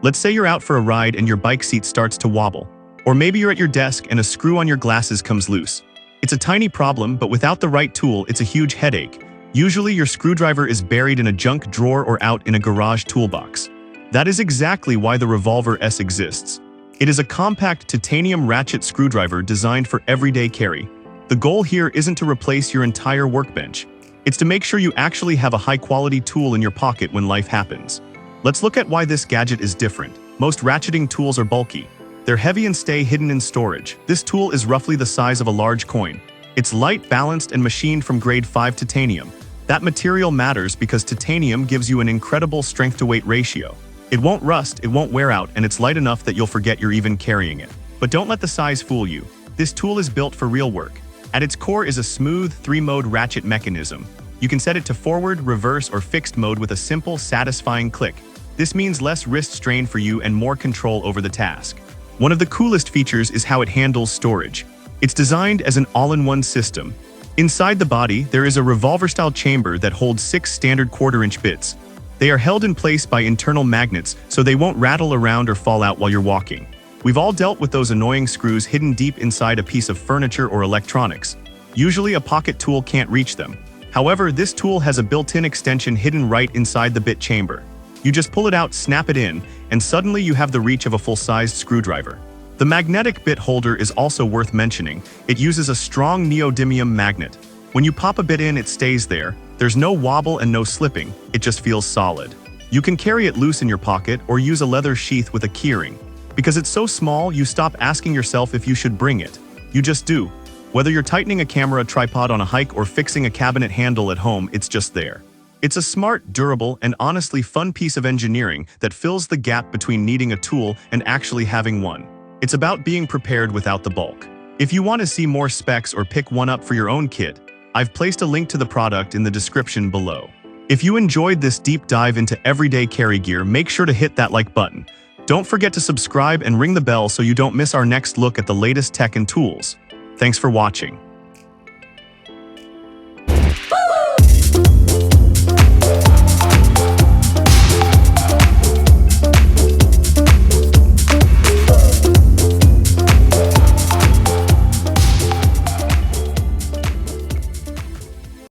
Let's say you're out for a ride and your bike seat starts to wobble. Or maybe you're at your desk and a screw on your glasses comes loose. It's a tiny problem, but without the right tool, it's a huge headache. Usually your screwdriver is buried in a junk drawer or out in a garage toolbox. That is exactly why the Revolver S exists. It is a compact titanium ratchet screwdriver designed for everyday carry. The goal here isn't to replace your entire workbench. It's to make sure you actually have a high-quality tool in your pocket when life happens. Let's look at why this gadget is different. Most ratcheting tools are bulky. They're heavy and stay hidden in storage. This tool is roughly the size of a large coin. It's light, balanced, and machined from grade 5 titanium. That material matters because titanium gives you an incredible strength-to-weight ratio. It won't rust, it won't wear out, and it's light enough that you'll forget you're even carrying it. But don't let the size fool you. This tool is built for real work. At its core is a smooth, 3-mode ratchet mechanism. You can set it to forward, reverse, or fixed mode with a simple, satisfying click. This means less wrist strain for you and more control over the task. One of the coolest features is how it handles storage. It's designed as an all-in-one system. Inside the body, there is a revolver-style chamber that holds 6 standard quarter-inch bits. They are held in place by internal magnets, so they won't rattle around or fall out while you're walking. We've all dealt with those annoying screws hidden deep inside a piece of furniture or electronics. Usually a pocket tool can't reach them. However, this tool has a built-in extension hidden right inside the bit chamber. You just pull it out, snap it in, and suddenly you have the reach of a full-sized screwdriver. The magnetic bit holder is also worth mentioning. It uses a strong neodymium magnet. When you pop a bit in, it stays there. There's no wobble and no slipping. It just feels solid. You can carry it loose in your pocket or use a leather sheath with a keyring. Because it's so small, you stop asking yourself if you should bring it. You just do. Whether you're tightening a camera tripod on a hike or fixing a cabinet handle at home, it's just there. It's a smart, durable, and honestly fun piece of engineering that fills the gap between needing a tool and actually having one. It's about being prepared without the bulk. If you want to see more specs or pick one up for your own kit, I've placed a link to the product in the description below. If you enjoyed this deep dive into everyday carry gear, make sure to hit that like button. Don't forget to subscribe and ring the bell so you don't miss our next look at the latest tech and tools. Thanks for watching.